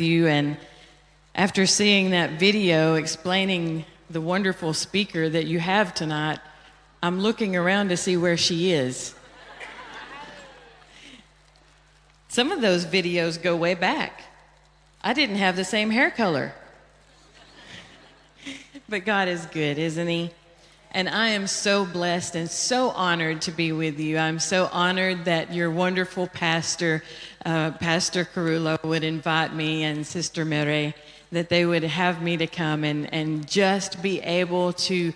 you. And after seeing that video explaining the wonderful speaker that you have tonight, I'm looking around to see where she is. Some of those videos go way back. I didn't have the same hair color. But God is good, isn't he? And I am so blessed and so honored to be with you. I'm so honored that your wonderful pastor, Pastor Carullo, would invite me and Sister Mere, that they would have me to come and just be able to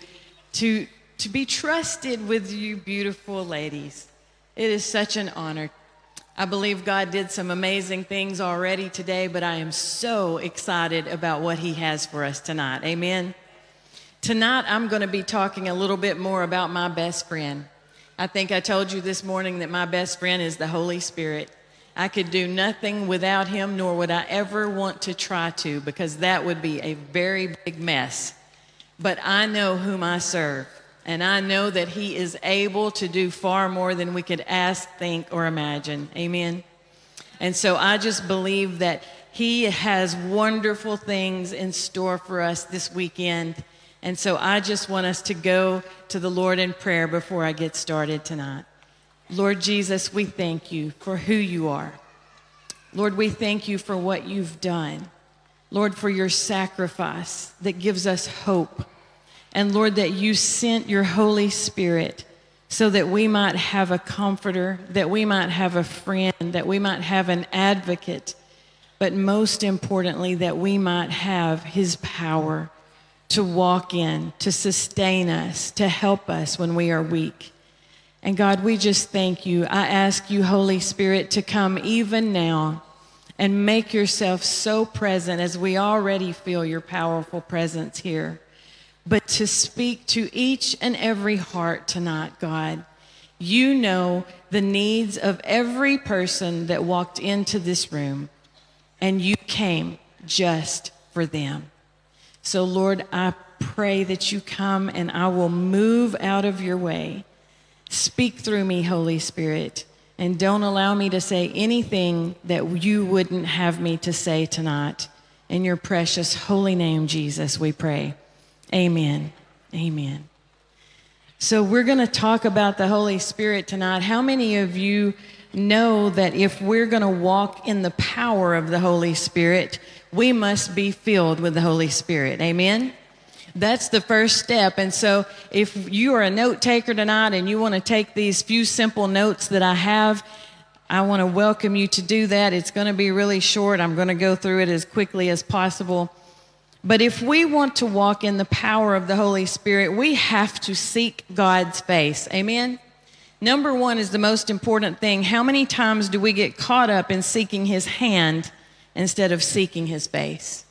be trusted with you beautiful ladies. It is such an honor. I believe God did some amazing things already today, but I am so excited about what he has for us tonight. Amen. Tonight, I'm going to be talking a little bit more about my best friend. I think I told you this morning that my best friend is the Holy Spirit. I could do nothing without him, nor would I ever want to try to, because that would be a very big mess. But I know whom I serve, and I know that he is able to do far more than we could ask, think, or imagine. Amen? And so I just believe that he has wonderful things in store for us this weekend. And so I just want us to go to the Lord in prayer before I get started tonight. Lord Jesus, we thank you for who you are. Lord, we thank you for what you've done. Lord, for your sacrifice that gives us hope. And Lord, that you sent your Holy Spirit so that we might have a comforter, that we might have a friend, that we might have an advocate, but most importantly, that we might have his power to walk in, to sustain us, to help us when we are weak. And God, we just thank you. I ask you, Holy Spirit, to come even now and make yourself so present as we already feel your powerful presence here. But to speak to each and every heart tonight, God. You know the needs of every person that walked into this room, and you came just for them. So, Lord, I pray that you come and I will move out of your way. Speak through me, Holy Spirit, and don't allow me to say anything that you wouldn't have me to say tonight. In your precious holy name, Jesus, we pray. Amen. Amen. So we're going to talk about the Holy Spirit tonight. How many of you know that if we're going to walk in the power of the Holy Spirit, we must be filled with the Holy Spirit? Amen? That's the first step. And so if you are a note taker tonight and you want to take these few simple notes that I have, I want to welcome you to do that. It's going to be really short. I'm going to go through it as quickly as possible. But if we want to walk in the power of the Holy Spirit, we have to seek God's face. Amen? Number one is the most important thing. How many times do we get caught up in seeking his hand instead of seeking his face?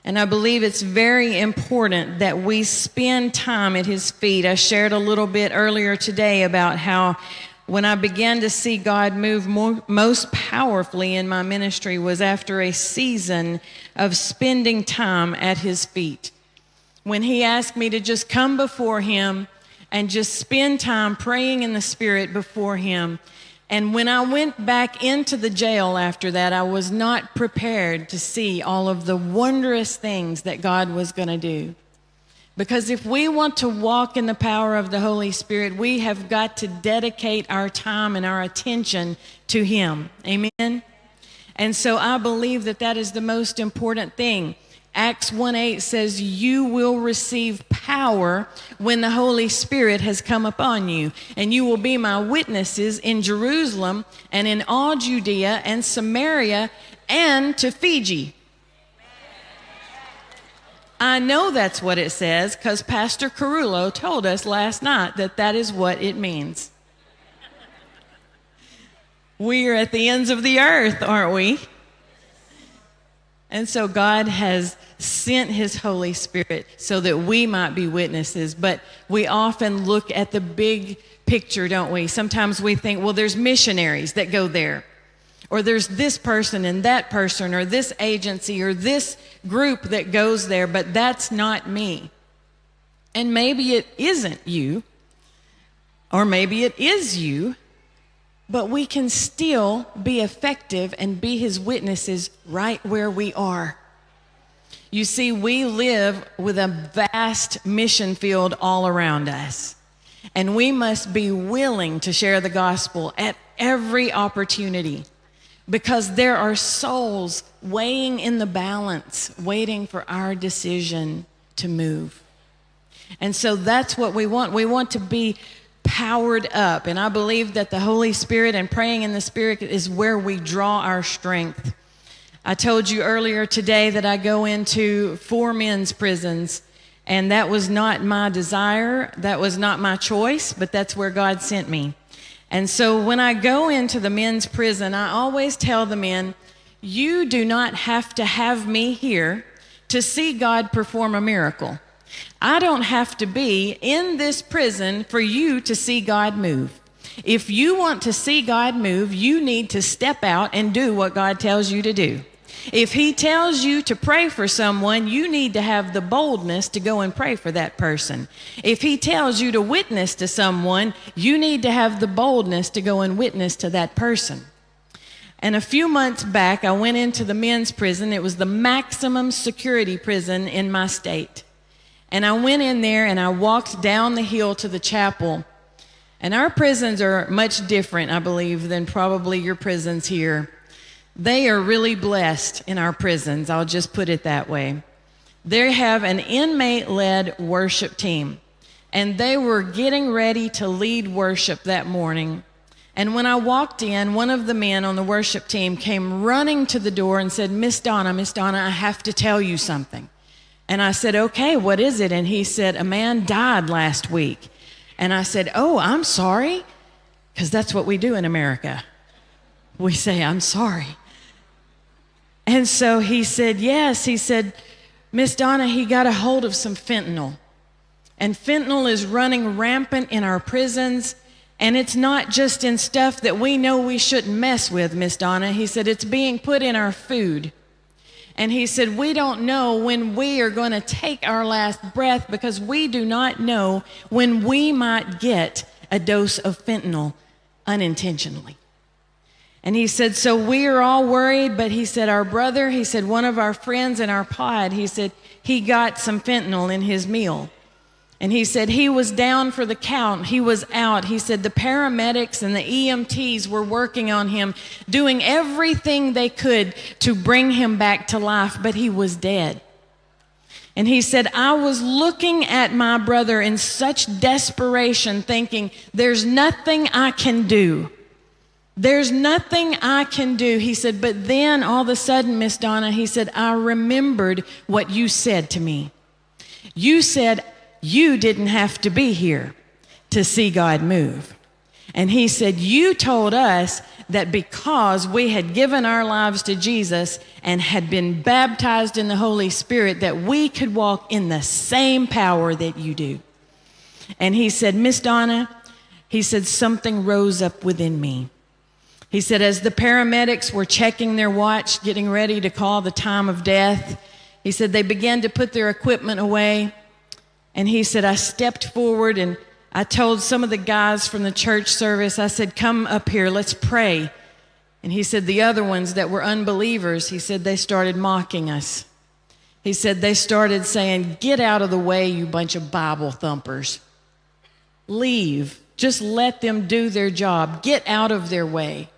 And I believe it's very important that we spend time at his feet. I shared a little bit earlier today about how when I began to see God move most powerfully in my ministry was after a season of spending time at his feet. When he asked me to just come before him and just spend time praying in the Spirit before him. And when I went back into the jail after that, I was not prepared to see all of the wondrous things that God was going to do. Because if we want to walk in the power of the Holy Spirit, we have got to dedicate our time and our attention to him. Amen? And so I believe that that is the most important thing. Acts 1:8 says, you will receive power when the Holy Spirit has come upon you. And you will be my witnesses in Jerusalem and in all Judea and Samaria and to Fiji. I know that's what it says because Pastor Carullo told us last night that that is what it means. We are at the ends of the earth, aren't we? And so God has sent his Holy Spirit so that we might be witnesses. But we often look at the big picture, don't we? Sometimes we think, well, there's missionaries that go there. Or there's this person and that person or this agency or this group that goes there, but that's not me. And maybe it isn't you, or maybe it is you, but we can still be effective and be his witnesses right where we are. You see, we live with a vast mission field all around us, and we must be willing to share the gospel at every opportunity, because there are souls weighing in the balance, waiting for our decision to move. And so that's what we want. We want to be powered up. And I believe that the Holy Spirit and praying in the Spirit is where we draw our strength. I told you earlier today that I go into 4 men's prisons, and that was not my desire. That was not my choice, but that's where God sent me. And so when I go into the men's prison, I always tell the men, you do not have to have me here to see God perform a miracle. I don't have to be in this prison for you to see God move. If you want to see God move, you need to step out and do what God tells you to do. If he tells you to pray for someone, you need to have the boldness to go and pray for that person. If he tells you to witness to someone, you need to have the boldness to go and witness to that person. And a few months back, I went into the men's prison. It was the maximum security prison in my state. And I went in there and I walked down the hill to the chapel. And our prisons are much different, I believe, than probably your prisons here. They are really blessed in our prisons. I'll just put it that way. They have an inmate-led worship team, and they were getting ready to lead worship that morning. And when I walked in, one of the men on the worship team came running to the door and said, Miss Donna, I have to tell you something. And I said, okay, what is it? And he said, a man died last week. And I said, oh, I'm sorry, because that's what we do in America. We say, I'm sorry. And so he said, yes. He said, Miss Donna, he got a hold of some fentanyl. And fentanyl is running rampant in our prisons. And it's not just in stuff that we know we shouldn't mess with, Miss Donna. He said, it's being put in our food. And he said, we don't know when we are going to take our last breath, because we do not know when we might get a dose of fentanyl unintentionally. And he said, so we are all worried, but he said, our brother, he said, one of our friends in our pod, he said, he got some fentanyl in his meal. And he said, he was down for the count. He was out. He said, the paramedics and the EMTs were working on him, doing everything they could to bring him back to life, but he was dead. And he said, I was looking at my brother in such desperation, thinking, there's nothing I can do. There's nothing I can do. He said, but then all of a sudden, Miss Donna, he said, I remembered what you said to me. You said you didn't have to be here to see God move. And he said, you told us that because we had given our lives to Jesus and had been baptized in the Holy Spirit, that we could walk in the same power that you do. And he said, Miss Donna, he said, something rose up within me. He said, as the paramedics were checking their watch, getting ready to call the time of death, he said they began to put their equipment away. And he said, I stepped forward and I told some of the guys from the church service, I said, come up here, let's pray. And he said, the other ones that were unbelievers, he said, they started mocking us. He said, they started saying, get out of the way, you bunch of Bible thumpers. Leave. Just let them do their job. Get out of their way.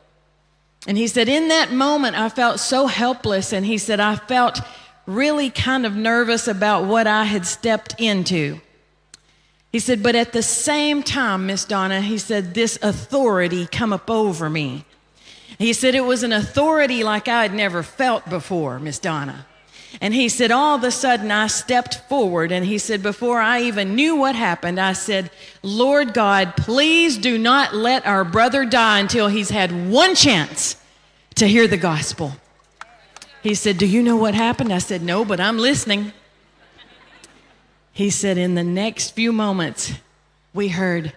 And he said, in that moment, I felt so helpless. And he said, I felt really kind of nervous about what I had stepped into. He said, but at the same time, Miss Donna, he said, this authority come up over me. He said, it was an authority like I had never felt before, Miss Donna. And he said, all of a sudden I stepped forward, and he said, before I even knew what happened, I said, Lord God, please do not let our brother die until he's had one chance to hear the gospel. He said, do you know what happened? I said, no, but I'm listening. He said, in the next few moments, we heard,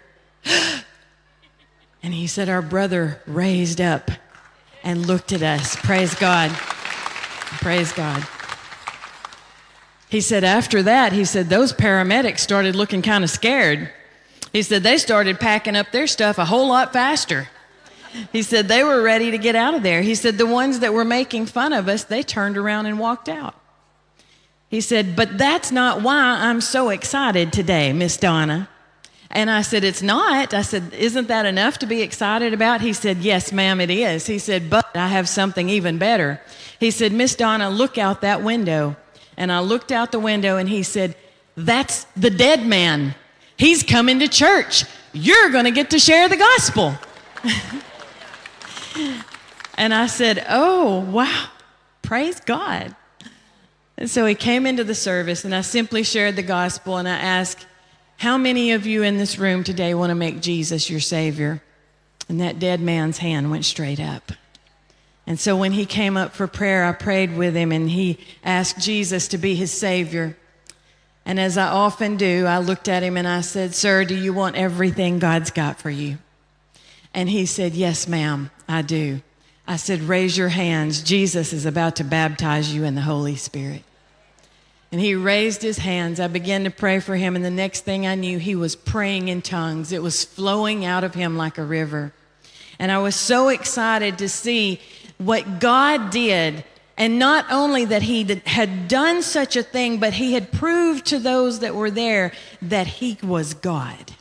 and he said, our brother raised up and looked at us. Praise God. Praise God. He said, after that, he said, those paramedics started looking kind of scared. He said, they started packing up their stuff a whole lot faster. He said, they were ready to get out of there. He said, the ones that were making fun of us, they turned around and walked out. He said, but that's not why I'm so excited today, Miss Donna. And I said, it's not. I said, isn't that enough to be excited about? He said, yes, ma'am, it is. He said, but I have something even better. He said, Miss Donna, look out that window. And I looked out the window and he said, that's the dead man. He's coming to church. You're going to get to share the gospel. And I said, oh, wow, praise God. And so he came into the service and I simply shared the gospel and I asked, how many of you in this room today want to make Jesus your Savior? And that dead man's hand went straight up. And so when he came up for prayer, I prayed with him and he asked Jesus to be his Savior. And as I often do, I looked at him and I said, sir, do you want everything God's got for you? And he said, yes, ma'am, I do. I said, raise your hands. Jesus is about to baptize you in the Holy Spirit. And he raised his hands. I began to pray for him. And the next thing I knew, he was praying in tongues. It was flowing out of him like a river. And I was so excited to see what God did. And not only that he had done such a thing, but he had proved to those that were there that he was God.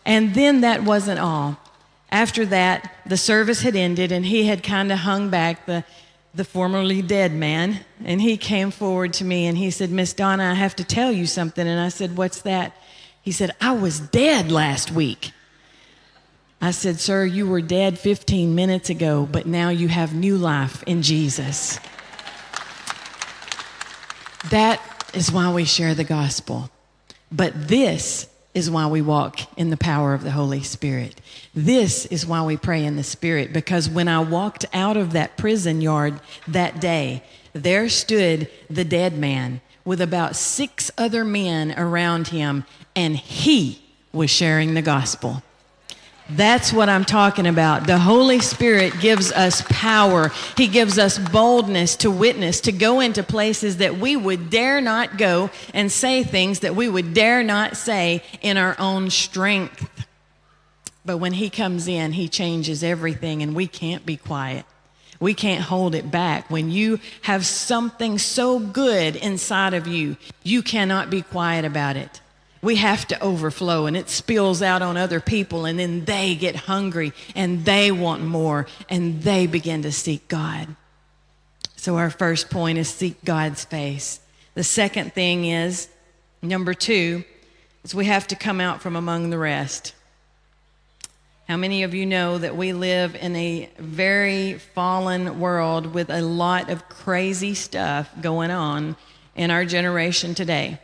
And then that wasn't all. After that, the service had ended and he had kind of hung back the formerly dead man. And he came forward to me and he said, Miss Donna, I have to tell you something. And I said, what's that? He said, I was dead last week. I said, sir, you were dead 15 minutes ago, but now you have new life in Jesus. That is why we share the gospel. But this is why we walk in the power of the Holy Spirit. This is why we pray in the Spirit, because when I walked out of that prison yard that day, there stood the dead man with about 6 other men around him, and he was sharing the gospel. That's what I'm talking about. The Holy Spirit gives us power. He gives us boldness to witness, to go into places that we would dare not go and say things that we would dare not say in our own strength. But when he comes in, he changes everything, and we can't be quiet. We can't hold it back. When you have something so good inside of you, you cannot be quiet about it. We have to overflow, and it spills out on other people, and then they get hungry and they want more and they begin to seek God. So our first point is seek God's face. The second thing is, number 2, is we have to come out from among the rest. How many of you know that we live in a very fallen world with a lot of crazy stuff going on in our generation today?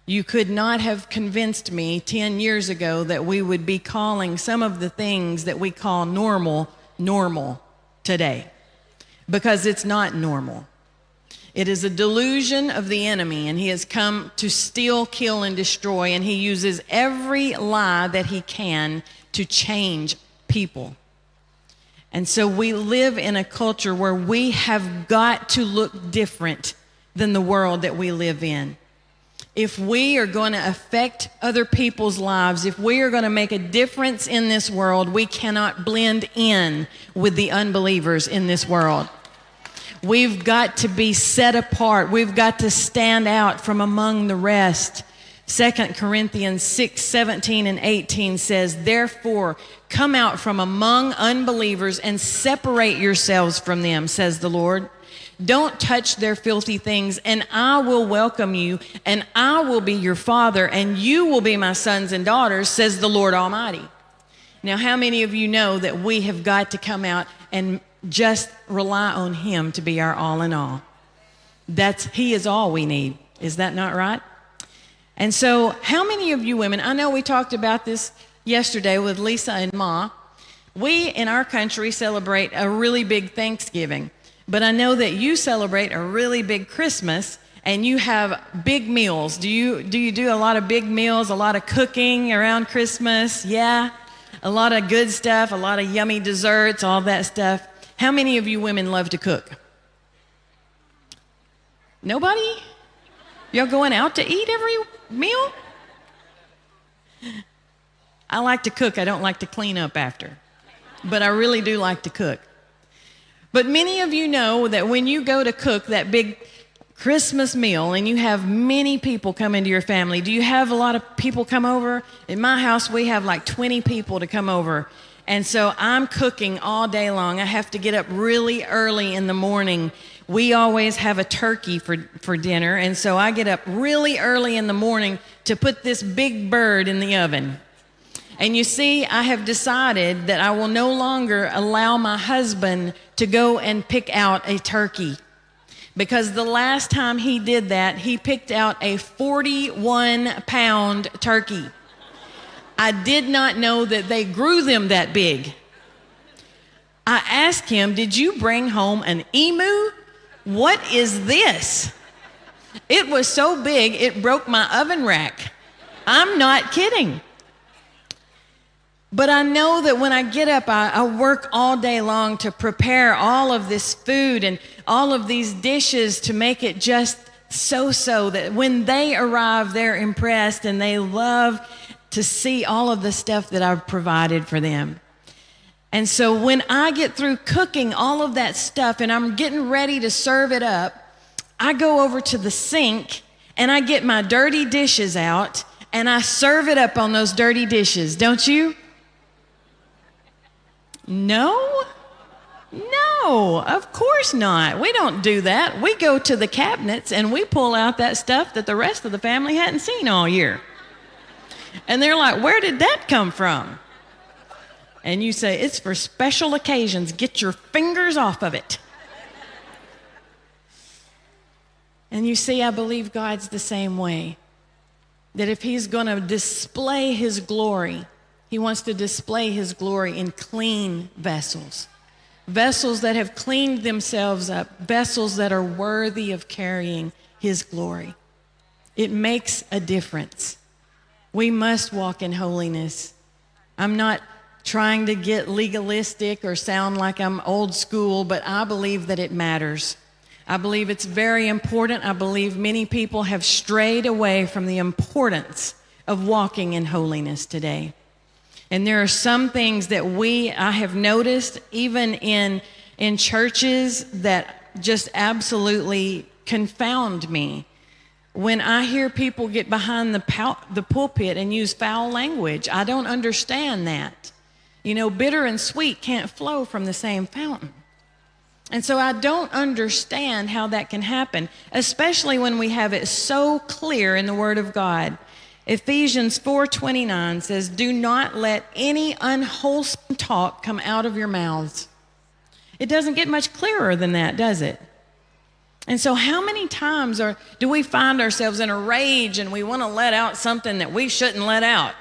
You could not have convinced me 10 years ago that we would be calling some of the things that we call normal today, because it's not normal. It is a delusion of the enemy, and he has come to steal, kill, and destroy, and he uses every lie that he can to change people. And so we live in a culture where we have got to look different than the world that we live in. If we are going to affect other people's lives, if we are going to make a difference in this world, we cannot blend in with the unbelievers in this world. We've got to be set apart. We've got to stand out from among the rest. 2 Corinthians 6:17 and 18 says, therefore, come out from among unbelievers and separate yourselves from them, says the Lord. Don't touch their filthy things, and I will welcome you, and I will be your father, and you will be my sons and daughters, says the Lord Almighty. Now, how many of you know that we have got to come out and just rely on him to be our all in all? He is all we need. Is that not right? And so how many of you women, I know we talked about this yesterday with Lisa and Ma. We in our country celebrate a really big Thanksgiving. But I know that you celebrate a really big Christmas and you have big meals. Do you do a lot of big meals, a lot of cooking around Christmas? Yeah, a lot of good stuff, a lot of yummy desserts, all that stuff. How many of you women love to cook? Nobody? Y'all going out to eat every meal? I like to cook. I don't like to clean up after. but I really do like to cook. But many of you know that when you go to cook that big Christmas meal and you have many people come into your family, do you have a lot of people come over? In my house, we have like 20 people to come over. And so I'm cooking all day long. I have to get up really early in the morning. We always have a turkey for dinner. And so I get up really early in the morning to put this big bird in the oven. And you see, I have decided that I will no longer allow my husband to go and pick out a turkey. Because the last time he did that, he picked out a 41-pound turkey. I did not know that they grew them that big. I asked him, "Did you bring home an emu? What is this?" It was so big, it broke my oven rack. I'm not kidding. But I know that when I get up, I work all day long to prepare all of this food and all of these dishes to make it just so that when they arrive, they're impressed and they love to see all of the stuff that I've provided for them. And so when I get through cooking all of that stuff and I'm getting ready to serve it up, I go over to the sink and I get my dirty dishes out and I serve it up on those dirty dishes, don't you? No, of course not. We don't do that. We go to the cabinets and we pull out that stuff that the rest of the family hadn't seen all year. And they're like, "Where did that come from?" And you say, "It's for special occasions. Get your fingers off of it." And you see, I believe God's the same way. That if he's going to display his glory, he wants to display his glory in clean vessels. Vessels that have cleaned themselves up. Vessels that are worthy of carrying his glory. It makes a difference. We must walk in holiness. I'm not trying to get legalistic or sound like I'm old school, but I believe that it matters. I believe it's very important. I believe many people have strayed away from the importance of walking in holiness today. And there are some things that I have noticed even in churches that just absolutely confound me. When I hear people get behind the pulpit and use foul language, I don't understand that. You know, bitter and sweet can't flow from the same fountain. And so I don't understand how that can happen, especially when we have it so clear in the Word of God. Ephesians 4:29 says, "Do not let any unwholesome talk come out of your mouths." It doesn't get much clearer than that, does it? And so how many times do we find ourselves in a rage and we want to let out something that we shouldn't let out?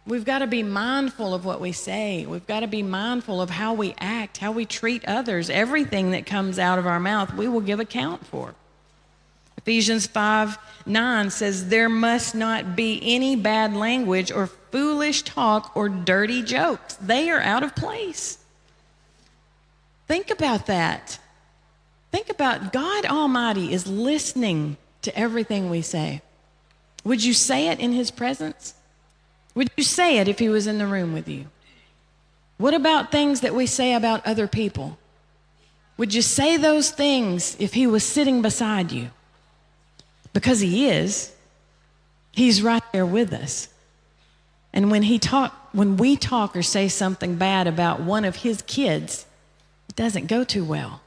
We've got to be mindful of what we say. We've got to be mindful of how we act, how we treat others. Everything that comes out of our mouth, we will give account for. Ephesians 5:9 says, "There must not be any bad language or foolish talk or dirty jokes." They are out of place. Think about that. Think about God Almighty is listening to everything we say. Would you say it in his presence? Would you say it if he was in the room with you? What about things that we say about other people? Would you say those things if he was sitting beside you? Because he is. He's right there with us. And when we talk or say something bad about one of his kids, it doesn't go too well.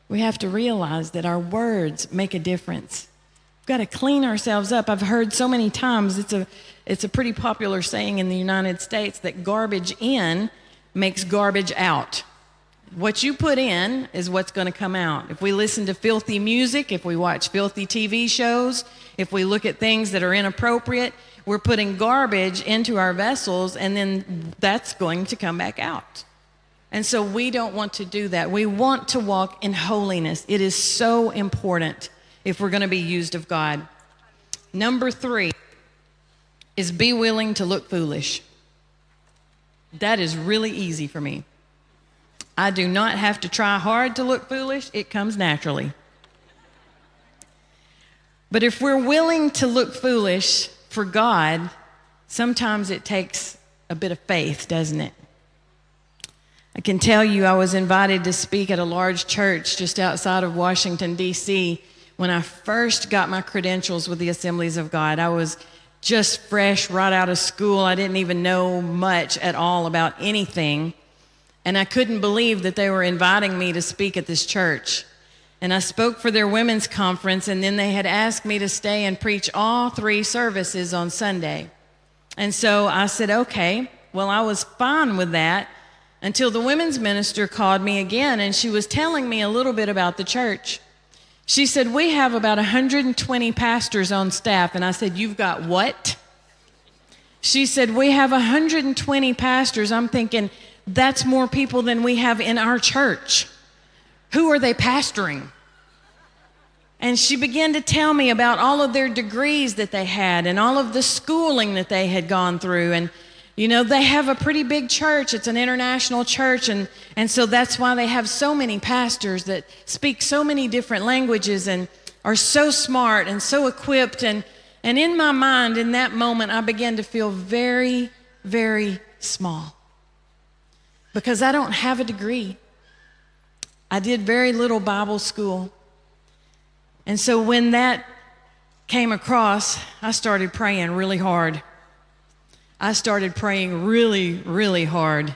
We have to realize that our words make a difference. We've got to clean ourselves up. I've heard so many times, it's a pretty popular saying in the United States that garbage in makes garbage out. What you put in is what's going to come out. If we listen to filthy music, if we watch filthy TV shows, if we look at things that are inappropriate, we're putting garbage into our vessels, and then that's going to come back out. And so we don't want to do that. We want to walk in holiness. It is so important if we're going to be used of God. Number 3 is be willing to look foolish. That is really easy for me. I do not have to try hard to look foolish. It comes naturally. But if we're willing to look foolish for God, sometimes it takes a bit of faith, doesn't it? I can tell you I was invited to speak at a large church just outside of Washington, D.C. when I first got my credentials with the Assemblies of God. I was just fresh right out of school. I didn't even know much at all about anything. And I couldn't believe that they were inviting me to speak at this church. And I spoke for their women's conference, and then they had asked me to stay and preach all 3 services on Sunday. And so I said, okay. Well, I was fine with that until the women's minister called me again, and she was telling me a little bit about the church. She said, we have about 120 pastors on staff. And I said, you've got what? She said, we have 120 pastors. I'm thinking, that's more people than we have in our church. Who are they pastoring? And she began to tell me about all of their degrees that they had and all of the schooling that they had gone through. And, you know, they have a pretty big church. It's an international church. And so that's why they have so many pastors that speak so many different languages and are so smart and so equipped. And in my mind, in that moment, I began to feel very, very small because I don't have a degree. I did very little Bible school. And so when that came across, I started praying really hard. I started praying really, really hard.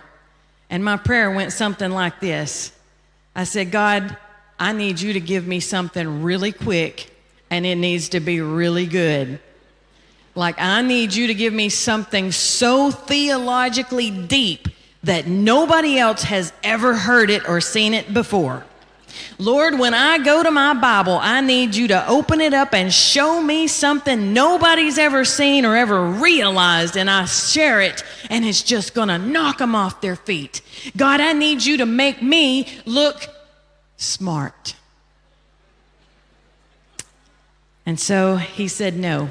And my prayer went something like this. I said, God, I need you to give me something really quick, and it needs to be really good. Like, I need you to give me something so theologically deep that nobody else has ever heard it or seen it before. Lord, when I go to my Bible, I need you to open it up and show me something nobody's ever seen or ever realized, and I share it, and it's just going to knock them off their feet. God, I need you to make me look smart. And so he said, no.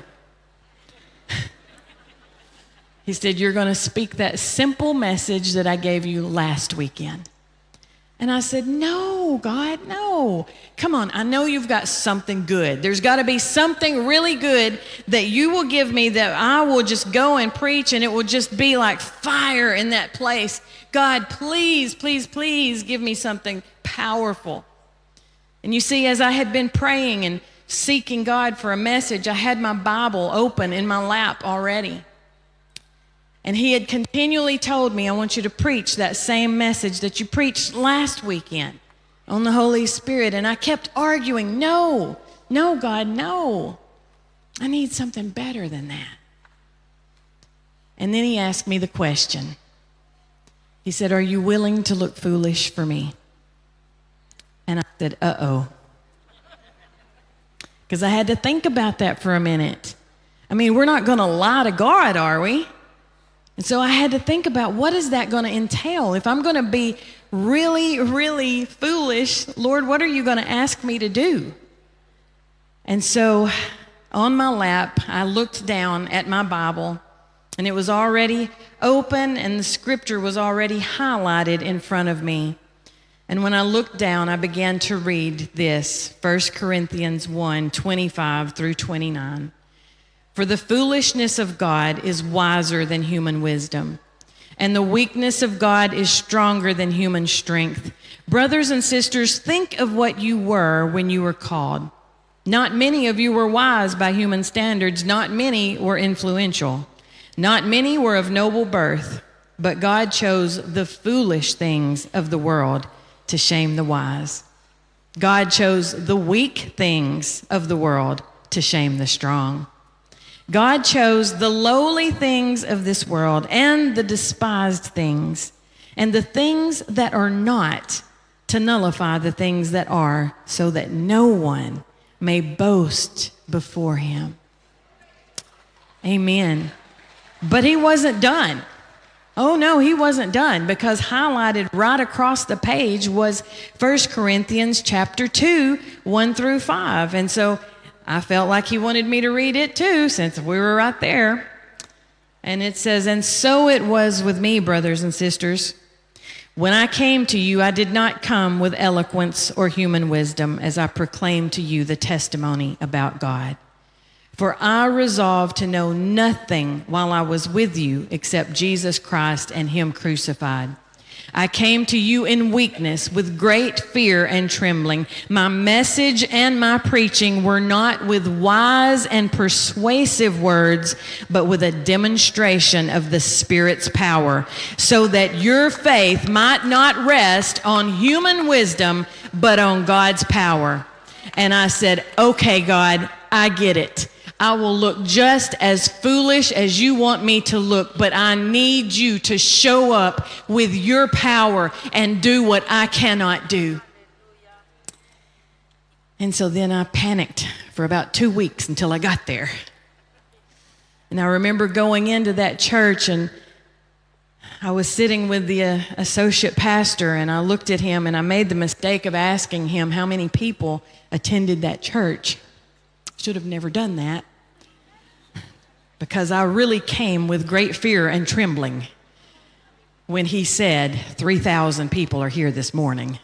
He said, you're going to speak that simple message that I gave you last weekend. And I said, no, God, no. Come on, I know you've got something good. There's got to be something really good that you will give me that I will just go and preach, and it will just be like fire in that place. God, please, please, please give me something powerful. And you see, as I had been praying and seeking God for a message, I had my Bible open in my lap already. And he had continually told me, I want you to preach that same message that you preached last weekend on the Holy Spirit. And I kept arguing, no, God, no. I need something better than that. And then he asked me the question. He said, are you willing to look foolish for me? And I said, uh-oh. Because I had to think about that for a minute. I mean, we're not going to lie to God, are we? And so I had to think about, what is that going to entail? If I'm going to be really, really foolish, Lord, what are you going to ask me to do? And so on my lap, I looked down at my Bible, and it was already open, and the scripture was already highlighted in front of me. And when I looked down, I began to read this, 1 Corinthians 1:25 through 29. For the foolishness of God is wiser than human wisdom, and the weakness of God is stronger than human strength. Brothers and sisters, think of what you were when you were called. Not many of you were wise by human standards. Not many were influential. Not many were of noble birth, but God chose the foolish things of the world to shame the wise. God chose the weak things of the world to shame the strong. God chose the lowly things of this world and the despised things and the things that are not to nullify the things that are, so that no one may boast before him. Amen. But he wasn't done. Oh no, he wasn't done, because highlighted right across the page was 1 Corinthians chapter 2, 1 through 5. And so I felt like he wanted me to read it too, since we were right there. And it says, and so it was with me, brothers and sisters. When I came to you, I did not come with eloquence or human wisdom as I proclaimed to you the testimony about God. For I resolved to know nothing while I was with you except Jesus Christ and him crucified. I came to you in weakness with great fear and trembling. My message and my preaching were not with wise and persuasive words, but with a demonstration of the Spirit's power, so that your faith might not rest on human wisdom, but on God's power. And I said, okay, God, I get it. I will look just as foolish as you want me to look, but I need you to show up with your power and do what I cannot do. And so then I panicked for about 2 weeks until I got there. And I remember going into that church, and I was sitting with the associate pastor, and I looked at him, and I made the mistake of asking him how many people attended that church. Should have never done that, because I really came with great fear and trembling when he said 3,000 people are here this morning.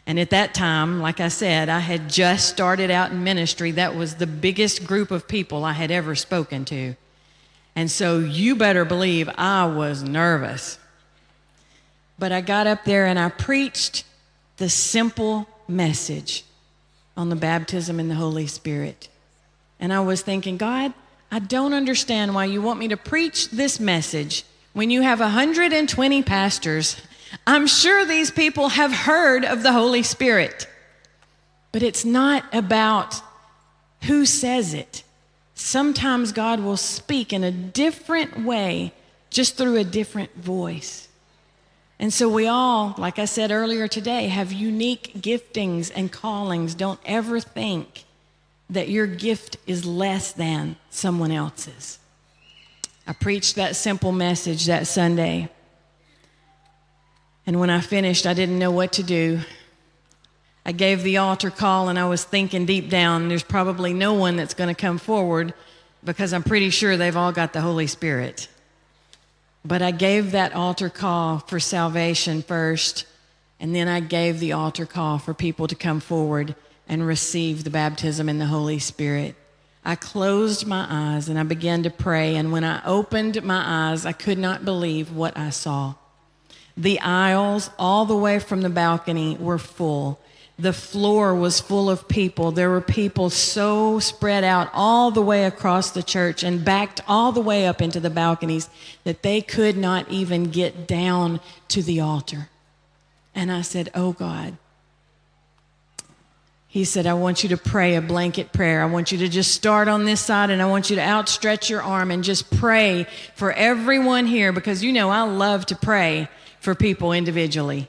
And at that time, like I said, I had just started out in ministry. That was the biggest group of people I had ever spoken to. And so you better believe I was nervous. But I got up there and I preached the simple message on the baptism in the Holy Spirit. And I was thinking, God, I don't understand why you want me to preach this message when you have 120 pastors. I'm sure these people have heard of the Holy Spirit, but it's not about who says it. Sometimes God will speak in a different way, just through a different voice. And so we all, like I said earlier today, have unique giftings and callings. Don't ever think that your gift is less than someone else's. I preached that simple message that Sunday. And when I finished, I didn't know what to do. I gave the altar call, and I was thinking deep down, there's probably no one that's going to come forward because I'm pretty sure they've all got the Holy Spirit. But I gave that altar call for salvation first, and then I gave the altar call for people to come forward and receive the baptism in the Holy Spirit. I closed my eyes and I began to pray, and when I opened my eyes, I could not believe what I saw. The aisles all the way from the balcony were full. The floor was full of people. There were people so spread out all the way across the church and backed all the way up into the balconies that they could not even get down to the altar. And I said, oh God. He said, I want you to pray a blanket prayer. I want you to just start on this side, and I want you to outstretch your arm and just pray for everyone here, because you know I love to pray for people individually.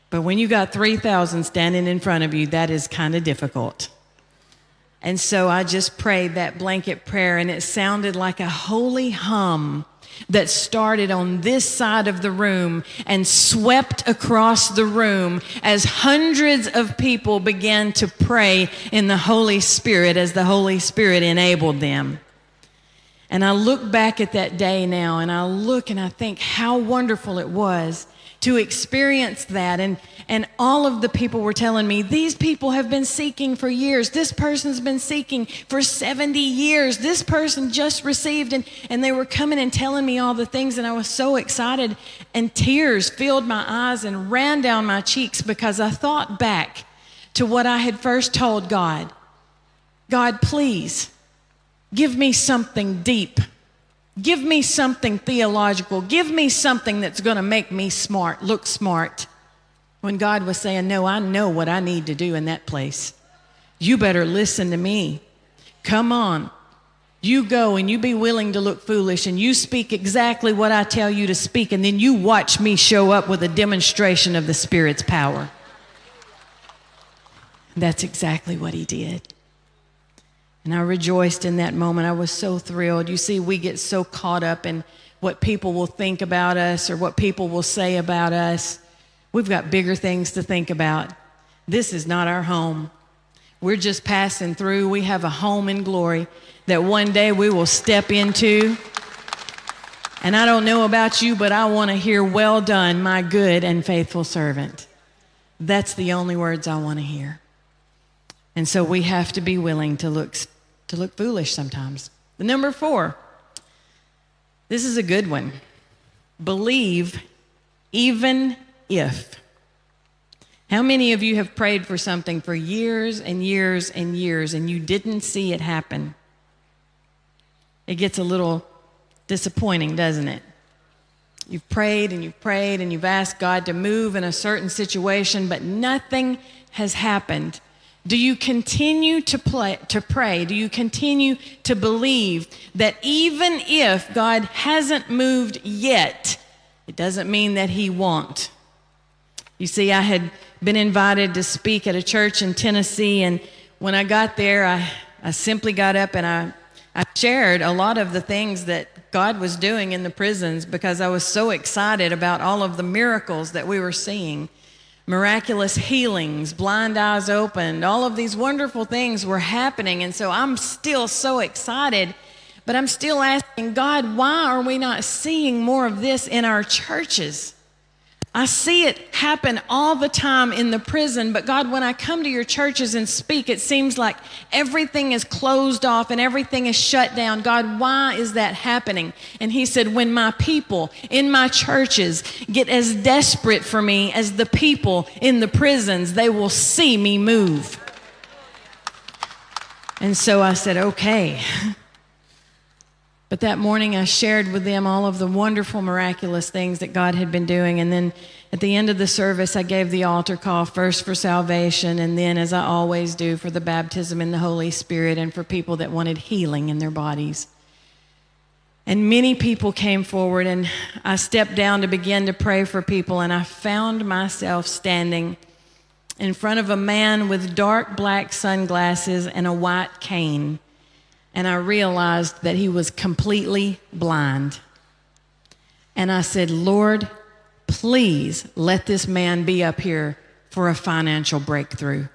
But when you got 3,000 standing in front of you, that is kind of difficult. And so I just prayed that blanket prayer, and it sounded like a holy hum that started on this side of the room and swept across the room as hundreds of people began to pray in the Holy Spirit as the Holy Spirit enabled them. And I look back at that day now, and I look and I think how wonderful it was to experience that. And all of the people were telling me, these people have been seeking for years. This person's been seeking for 70 years. This person just received. And they were coming and telling me all the things. And I was so excited. And tears filled my eyes and ran down my cheeks, because I thought back to what I had first told God. God, please give me something deep. Give me something theological. Give me something that's going to make me smart, look smart. When God was saying, no, I know what I need to do in that place. You better listen to me. Come on. You go and you be willing to look foolish, and you speak exactly what I tell you to speak, and then you watch me show up with a demonstration of the Spirit's power. That's exactly what he did. And I rejoiced in that moment. I was so thrilled. You see, we get so caught up in what people will think about us or what people will say about us. We've got bigger things to think about. This is not our home. We're just passing through. We have a home in glory that one day we will step into. And I don't know about you, but I want to hear, well done, my good and faithful servant. That's the only words I want to hear. And so we have to be willing to look foolish sometimes. The number 4, this is a good one. Believe even if. How many of you have prayed for something for years and years and years and you didn't see it happen? It gets a little disappointing, doesn't it? You've prayed and you've prayed and you've asked God to move in a certain situation, but nothing has happened. Do you continue to pray? Do you continue to believe that even if God hasn't moved yet, it doesn't mean that he won't? You see, I had been invited to speak at a church in Tennessee, and when I got there, I simply got up and I shared a lot of the things that God was doing in the prisons because I was so excited about all of the miracles that we were seeing. Miraculous healings, blind eyes opened, all of these wonderful things were happening. And so I'm still so excited, but I'm still asking God, why are we not seeing more of this in our churches? I see it happen all the time in the prison, but God, when I come to your churches and speak, it seems like everything is closed off and everything is shut down. God, why is that happening? And he said, when my people in my churches get as desperate for me as the people in the prisons, they will see me move. And so I said, okay. But that morning I shared with them all of the wonderful, miraculous things that God had been doing. And then at the end of the service, I gave the altar call, first for salvation, and then, as I always do, for the baptism in the Holy Spirit and for people that wanted healing in their bodies. And many people came forward, and I stepped down to begin to pray for people, and I found myself standing in front of a man with dark black sunglasses and a white cane. And I realized that he was completely blind. And I said, Lord, please let this man be up here for a financial breakthrough.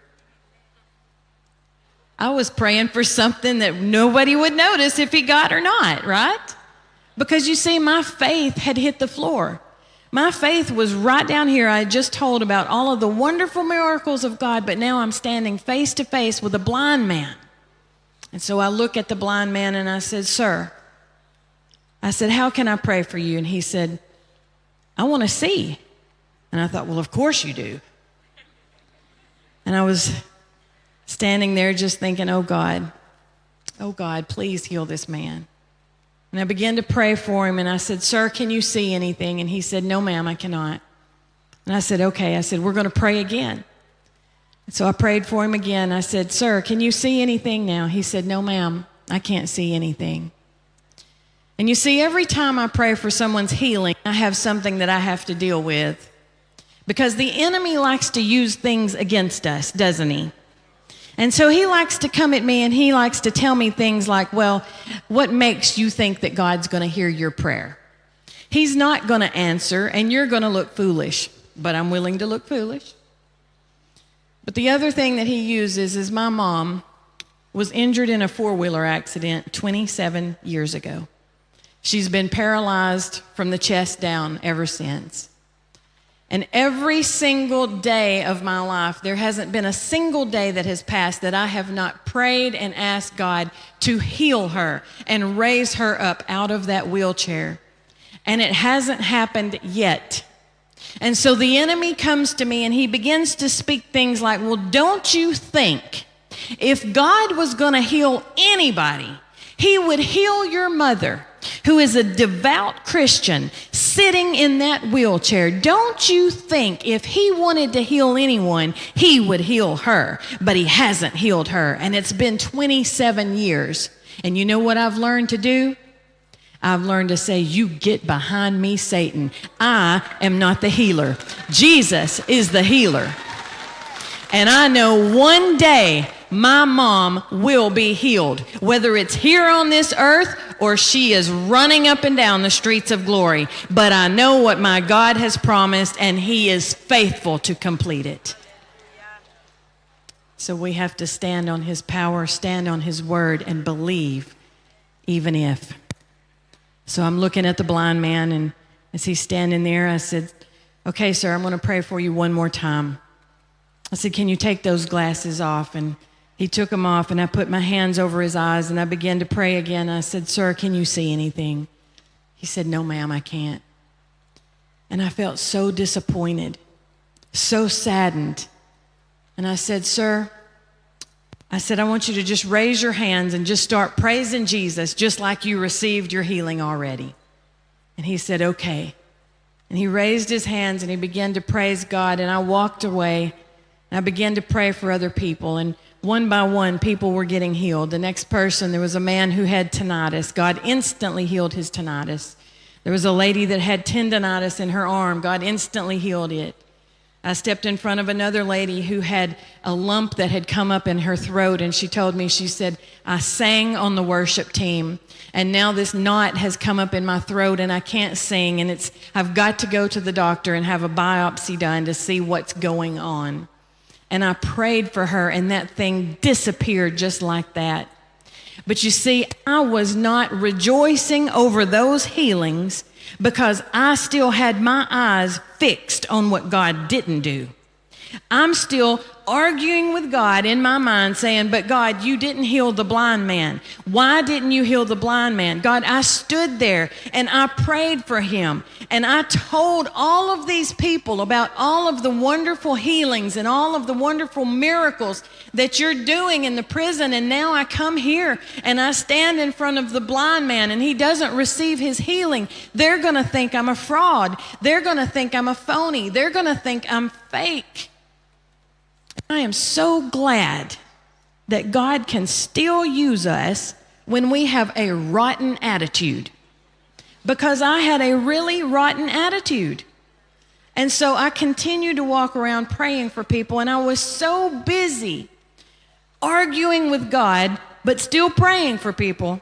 I was praying for something that nobody would notice if he got or not, right? Because you see, my faith had hit the floor. My faith was right down here. I had just told about all of the wonderful miracles of God, but now I'm standing face to face with a blind man. And so I look at the blind man and I said, sir, I said, how can I pray for you? And he said, I want to see. And I thought, well, of course you do. And I was standing there just thinking, oh God, please heal this man. And I began to pray for him and I said, sir, can you see anything? And he said, no, ma'am, I cannot. And I said, okay. I said, we're going to pray again. So I prayed for him again. I said, sir, can you see anything now? He said, no, ma'am, I can't see anything. And you see, every time I pray for someone's healing, I have something that I have to deal with. Because the enemy likes to use things against us, doesn't he? And so he likes to come at me and he likes to tell me things like, well, what makes you think that God's going to hear your prayer? He's not going to answer and you're going to look foolish, but I'm willing to look foolish. But the other thing that he uses is my mom was injured in a four-wheeler accident 27 years ago. She's been paralyzed from the chest down ever since. And every single day of my life, there hasn't been a single day that has passed that I have not prayed and asked God to heal her and raise her up out of that wheelchair. And it hasn't happened yet. And so the enemy comes to me and he begins to speak things like, well, don't you think if God was going to heal anybody, he would heal your mother, who is a devout Christian, sitting in that wheelchair? Don't you think if he wanted to heal anyone, he would heal her? But he hasn't healed her, and it's been 27 years. And you know what I've learned to do? I've learned to say, you get behind me, Satan. I am not the healer. Jesus is the healer. And I know one day my mom will be healed, whether it's here on this earth or she is running up and down the streets of glory. But I know what my God has promised, and he is faithful to complete it. So we have to stand on his power, stand on his word, and believe, even if. So I'm looking at the blind man, and as he's standing there, I said, okay, sir, I'm going to pray for you one more time. I said, can you take those glasses off? And he took them off, and I put my hands over his eyes, and I began to pray again. I said, sir, can you see anything? He said, no, ma'am, I can't. And I felt so disappointed, so saddened. And I said, "Sir," I said, "I want you to just raise your hands and just start praising Jesus just like you received your healing already." And he said, "Okay." And he raised his hands and he began to praise God. And I walked away and I began to pray for other people. And one by one, people were getting healed. The next person, there was a man who had tinnitus. God instantly healed his tinnitus. There was a lady that had tendonitis in her arm. God instantly healed it. I stepped in front of another lady who had a lump that had come up in her throat, and she told me, she said, "I sang on the worship team, and now this knot has come up in my throat, and I can't sing, and I've got to go to the doctor and have a biopsy done to see what's going on." And I prayed for her, and that thing disappeared just like that. But you see, I was not rejoicing over those healings because I still had my eyes fixed on what God didn't do. I'm still arguing with God in my mind saying, "But God, you didn't heal the blind man. Why didn't you heal the blind man?" God, I stood there and I prayed for him. And I told all of these people about all of the wonderful healings and all of the wonderful miracles that you're doing in the prison. And now I come here and I stand in front of the blind man and he doesn't receive his healing. They're going to think I'm a fraud. They're going to think I'm a phony. They're going to think I'm fake. I am so glad that God can still use us when we have a rotten attitude, because I had a really rotten attitude. And so I continued to walk around praying for people, and I was so busy arguing with God, but still praying for people,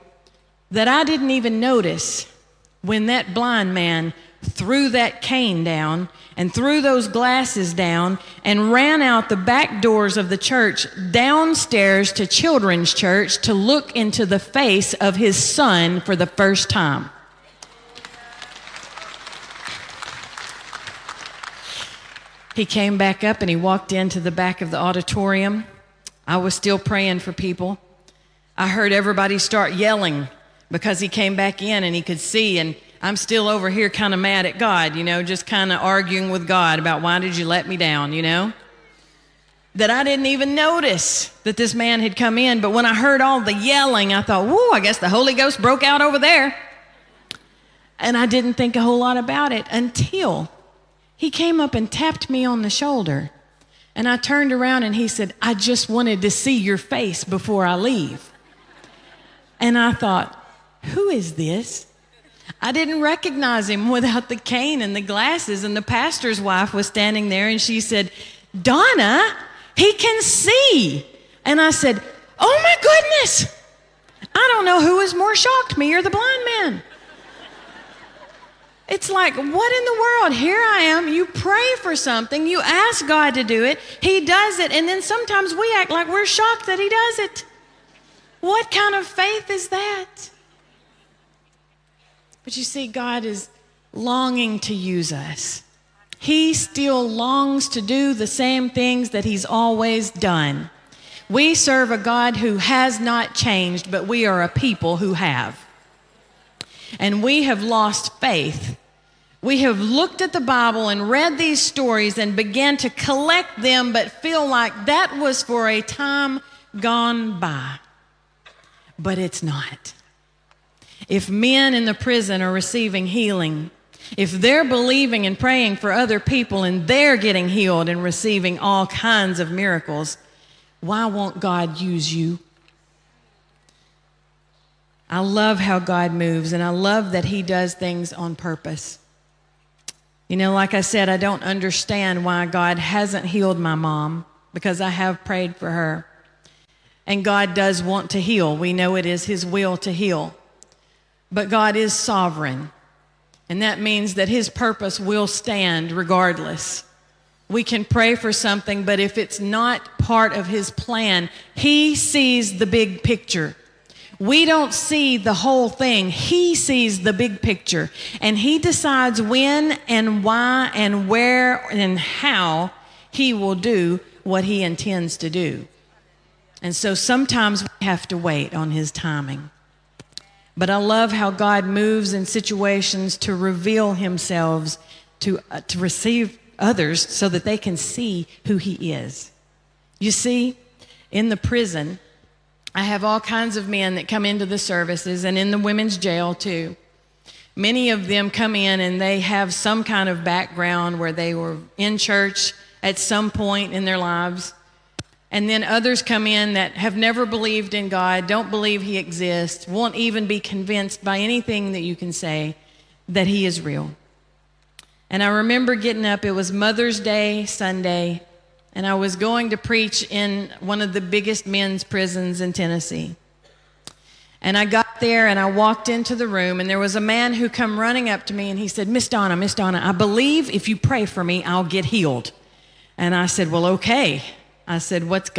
that I didn't even notice when that blind man threw that cane down and threw those glasses down and ran out the back doors of the church downstairs to children's church to look into the face of his son for the first time. He came back up and he walked into the back of the auditorium. I was still praying for people. I heard everybody start yelling because he came back in and he could see, and I'm still over here kind of mad at God, just kind of arguing with God about why did you let me down, that I didn't even notice that this man had come in. But when I heard all the yelling, I thought, whoa, I guess the Holy Ghost broke out over there. And I didn't think a whole lot about it until he came up and tapped me on the shoulder. And I turned around and he said, "I just wanted to see your face before I leave." And I thought, who is this? I didn't recognize him without the cane and the glasses, and the pastor's wife was standing there and she said, "Donna, he can see." And I said, "Oh my goodness. I don't know who was more shocked, me or the blind man." It's like, what in the world? Here I am. You pray for something. You ask God to do it. He does it. And then sometimes we act like we're shocked that he does it. What kind of faith is that? But you see, God is longing to use us. He still longs to do the same things that he's always done. We serve a God who has not changed, but we are a people who have. And we have lost faith. We have looked at the Bible and read these stories and began to collect them, but feel like that was for a time gone by. But it's not. If men in the prison are receiving healing, if they're believing and praying for other people and they're getting healed and receiving all kinds of miracles, why won't God use you? I love how God moves, and I love that he does things on purpose. Like I said, I don't understand why God hasn't healed my mom, because I have prayed for her. And God does want to heal. We know it is his will to heal. But God is sovereign, and that means that his purpose will stand regardless. We can pray for something, but if it's not part of his plan, he sees the big picture. We don't see the whole thing. He sees the big picture, and he decides when and why and where and how he will do what he intends to do. And so sometimes we have to wait on his timing. But I love how God moves in situations to reveal himself to receive others so that they can see who he is. You see, in the prison, I have all kinds of men that come into the services, and in the women's jail too. Many of them come in and they have some kind of background where they were in church at some point in their lives. And then others come in that have never believed in God, don't believe he exists, won't even be convinced by anything that you can say that he is real. And I remember getting up, it was Mother's Day Sunday, and I was going to preach in one of the biggest men's prisons in Tennessee. And I got there and I walked into the room, and there was a man who come running up to me and he said, Miss Donna, I believe if you pray for me, I'll get healed. And I said, well, okay. I said, what's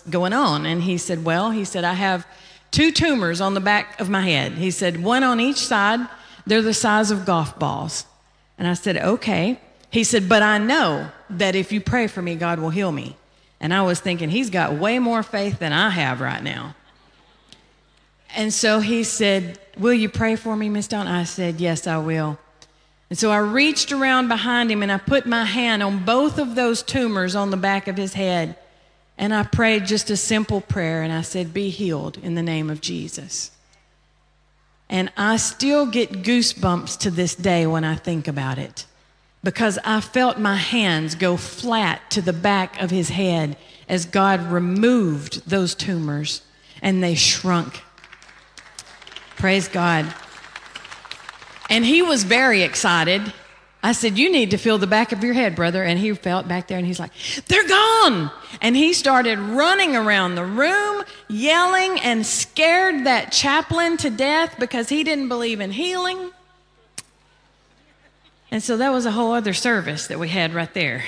going on? And he said, I have 2 tumors on the back of my head. He said, one on each side. They're the size of golf balls. And I said, okay. He said, but I know that if you pray for me, God will heal me. And I was thinking, he's got way more faith than I have right now. And so he said, will you pray for me, Miss Donna? I said, yes, I will. And so I reached around behind him and I put my hand on both of those tumors on the back of his head. And I prayed just a simple prayer, and I said, be healed in the name of Jesus. And I still get goosebumps to this day when I think about it, because I felt my hands go flat to the back of his head as God removed those tumors and they shrunk. Praise God. And he was very excited. I said, you need to feel the back of your head, brother. And he felt back there and he's like, they're gone. And he started running around the room, yelling, and scared that chaplain to death because he didn't believe in healing. And so that was a whole other service that we had right there.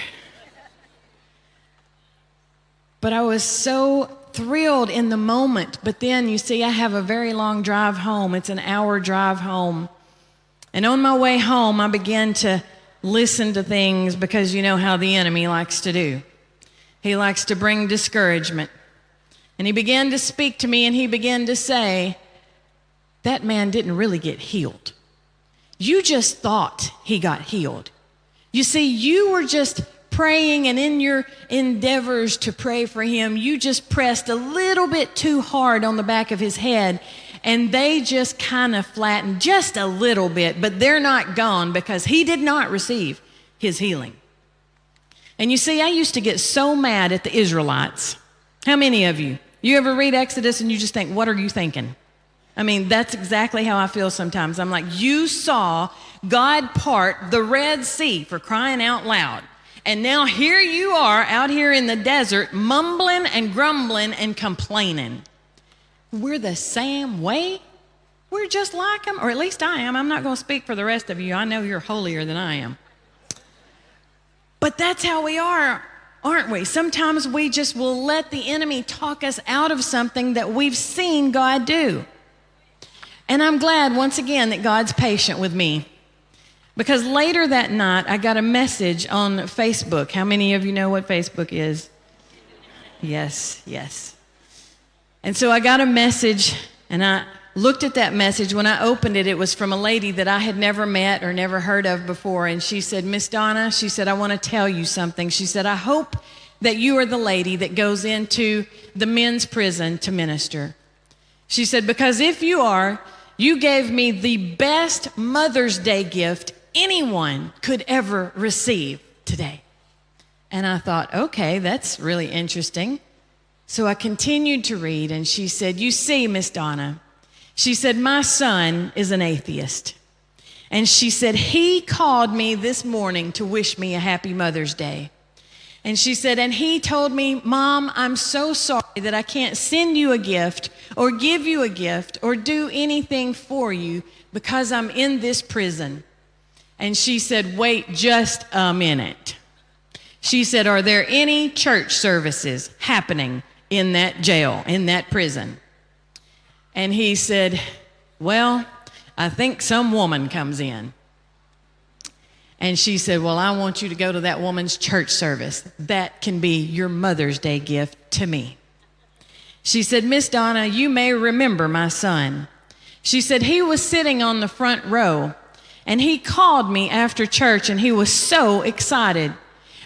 But I was so thrilled in the moment. But then, you see, I have a very long drive home. It's an hour drive home. And on my way home, I began to listen to things, because you know how the enemy likes to do. He likes to bring discouragement. And he began to speak to me, and he began to say, that man didn't really get healed. You just thought he got healed. You see, you were just praying, and in your endeavors to pray for him, you just pressed a little bit too hard on the back of his head, and they just kind of flattened just a little bit, but they're not gone because he did not receive his healing. And you see, I used to get so mad at the Israelites. How many of you ever read Exodus and you just think, what are you thinking? I mean, that's exactly how I feel sometimes. I'm like, you saw God part the Red Sea, for crying out loud. And now here you are out here in the desert, mumbling and grumbling and complaining. We're the same way. We're just like them, or at least I am. I'm not going to speak for the rest of you. I know you're holier than I am. But that's how we are, aren't we? Sometimes we just will let the enemy talk us out of something that we've seen God do. And I'm glad, once again, that God's patient with me. Because later that night, I got a message on Facebook. How many of you know what Facebook is? Yes. And so I got a message, and I looked at that message. When I opened it, it was from a lady that I had never met or never heard of before. And she said, Miss Donna, she said, I want to tell you something. She said, I hope that you are the lady that goes into the men's prison to minister. She said, because if you are, you gave me the best Mother's Day gift anyone could ever receive today. And I thought, okay, that's really interesting. So I continued to read, and she said, you see, Miss Donna, she said, my son is an atheist. And she said, he called me this morning to wish me a happy Mother's Day. And she said, and he told me, Mom, I'm so sorry that I can't send you a gift or give you a gift or do anything for you because I'm in this prison. And she said, wait just a minute. She said, are there any church services happening in that jail, in that prison? And he said, well, I think some woman comes in. And she said, well, I want you to go to that woman's church service. That can be your Mother's Day gift to me. She said, Miss Donna, you may remember my son. She said, he was sitting on the front row, And he called me after church, and he was so excited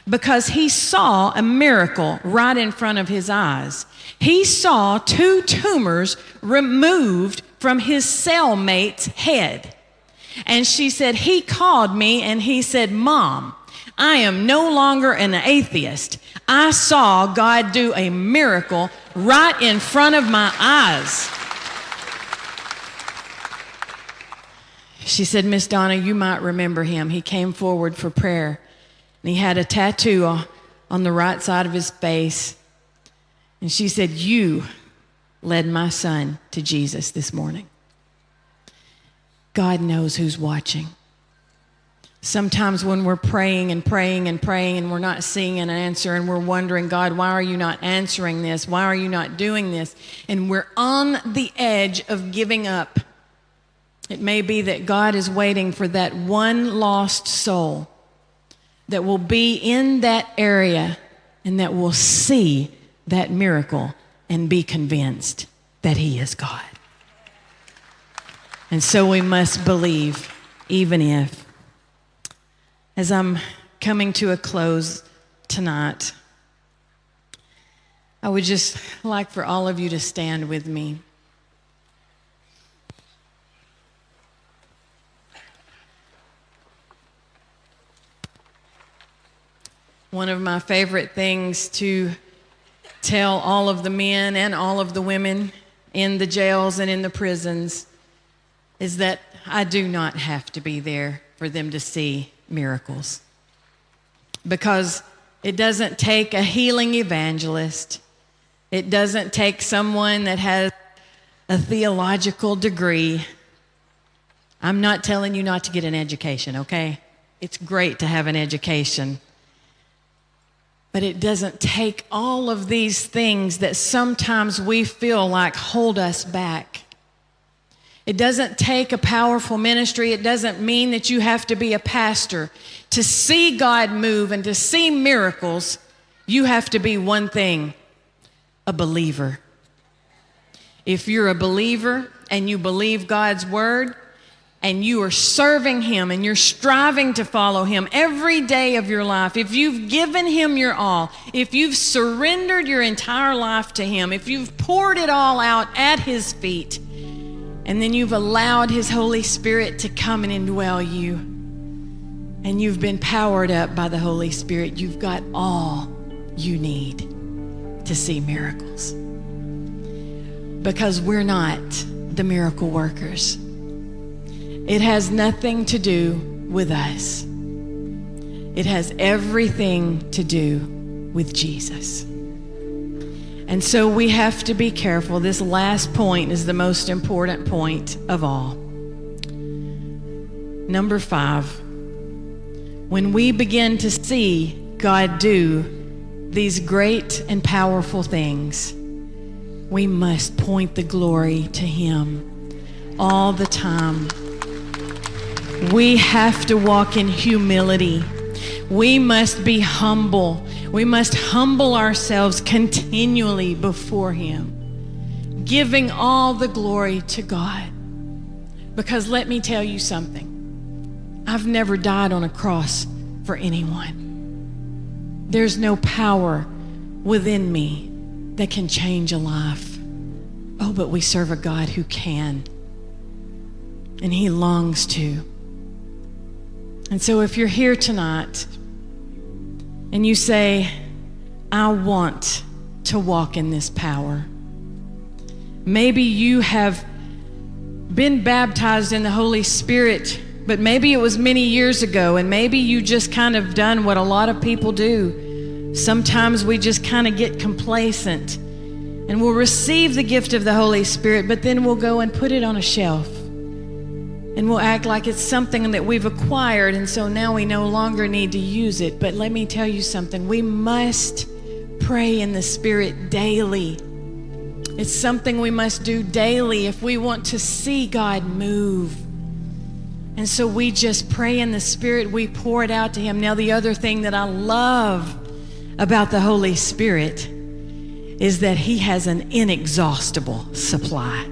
because he saw a miracle right in front of his eyes. He saw 2 tumors removed from his cellmate's head. And she said, he called me and he said, Mom, I am no longer an atheist. I saw God do a miracle right in front of my eyes. She said, Miss Donna, you might remember him. He came forward for prayer, and he had a tattoo on the right side of his face. And she said, you led my son to Jesus this morning. God knows who's watching. Sometimes when we're praying and praying and praying and we're not seeing an answer and we're wondering, God, why are you not answering this? Why are you not doing this? And we're on the edge of giving up. It may be that God is waiting for that one lost soul that will be in that area and that will see that miracle and be convinced that he is God. And so we must believe, even if. As I'm coming to a close tonight, I would just like for all of you to stand with me. One of my favorite things to tell all of the men and all of the women in the jails and in the prisons is that I do not have to be there for them to see miracles. Because it doesn't take a healing evangelist. It doesn't take someone that has a theological degree. I'm not telling you not to get an education, okay? It's great to have an education. But it doesn't take all of these things that sometimes we feel like hold us back. It doesn't take a powerful ministry. It doesn't mean that you have to be a pastor. To see God move and to see miracles, you have to be one thing, a believer. If you're a believer and you believe God's word, and you are serving him and you're striving to follow him every day of your life, if you've given him your all, if you've surrendered your entire life to him, if you've poured it all out at his feet, and then you've allowed his Holy Spirit to come and indwell you, and you've been powered up by the Holy Spirit, you've got all you need to see miracles. Because we're not the miracle workers. It has nothing to do with us. It has everything to do with Jesus. And so we have to be careful. This last point is the most important point of all. Number 5, when we begin to see God do these great and powerful things, we must point the glory to him all the time. We have to walk in humility. We must be humble. We must humble ourselves continually before him, giving all the glory to God. Because let me tell you something. I've never died on a cross for anyone. There's no power within me that can change a life. Oh, but we serve a God who can. And he longs to. And so if you're here tonight and you say, I want to walk in this power. Maybe you have been baptized in the Holy Spirit, but maybe it was many years ago, and maybe you just kind of done what a lot of people do. Sometimes we just kind of get complacent and we'll receive the gift of the Holy Spirit, but then we'll go and put it on a shelf. And we'll act like it's something that we've acquired, and so now we no longer need to use it. But let me tell you something. We must pray in the Spirit daily. It's something we must do daily if we want to see God move. And so we just pray in the Spirit. We pour it out to him. Now, the other thing that I love about the Holy Spirit is that he has an inexhaustible supply.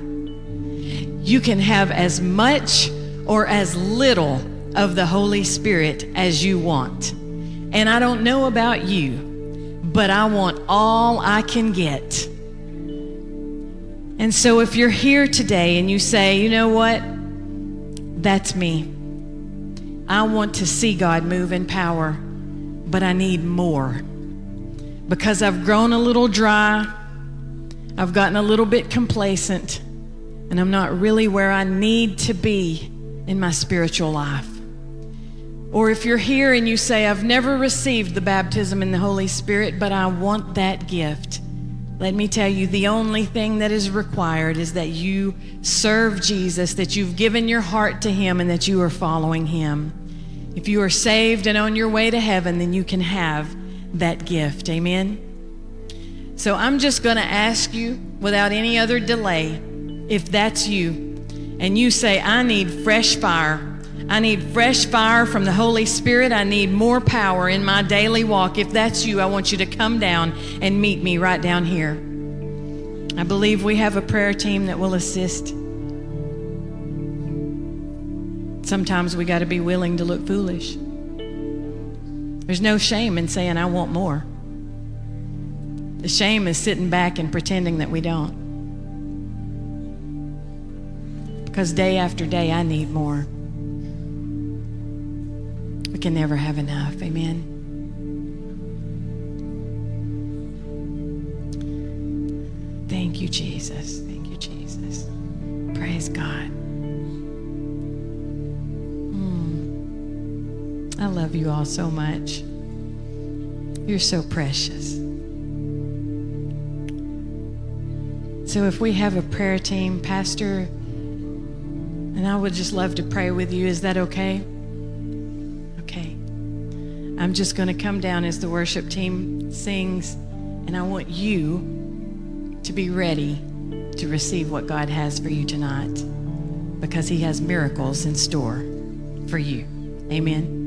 You can have as much or as little of the Holy Spirit as you want. And I don't know about you, but I want all I can get. And so if you're here today and you say, you know what? That's me. I want to see God move in power, but I need more. Because I've grown a little dry, I've gotten a little bit complacent, and I'm not really where I need to be in my spiritual life. Or if you're here and you say, I've never received the baptism in the Holy Spirit, but I want that gift. Let me tell you, the only thing that is required is that you serve Jesus, that you've given your heart to Him, and that you are following Him. If you are saved and on your way to heaven, then you can have that gift. Amen? So I'm just going to ask you, without any other delay, if that's you, and you say, I need fresh fire. I need fresh fire from the Holy Spirit. I need more power in my daily walk. If that's you, I want you to come down and meet me right down here. I believe we have a prayer team that will assist. Sometimes we got to be willing to look foolish. There's no shame in saying, I want more. The shame is sitting back and pretending that we don't. Because day after day, I need more. We can never have enough. Amen. Thank you, Jesus. Thank you, Jesus. Praise God. I love you all so much. You're so precious. So if we have a prayer team, Pastor, and I would just love to pray with you. Is that okay? Okay. I'm just going to come down as the worship team sings, and I want you to be ready to receive what God has for you tonight, because He has miracles in store for you. Amen.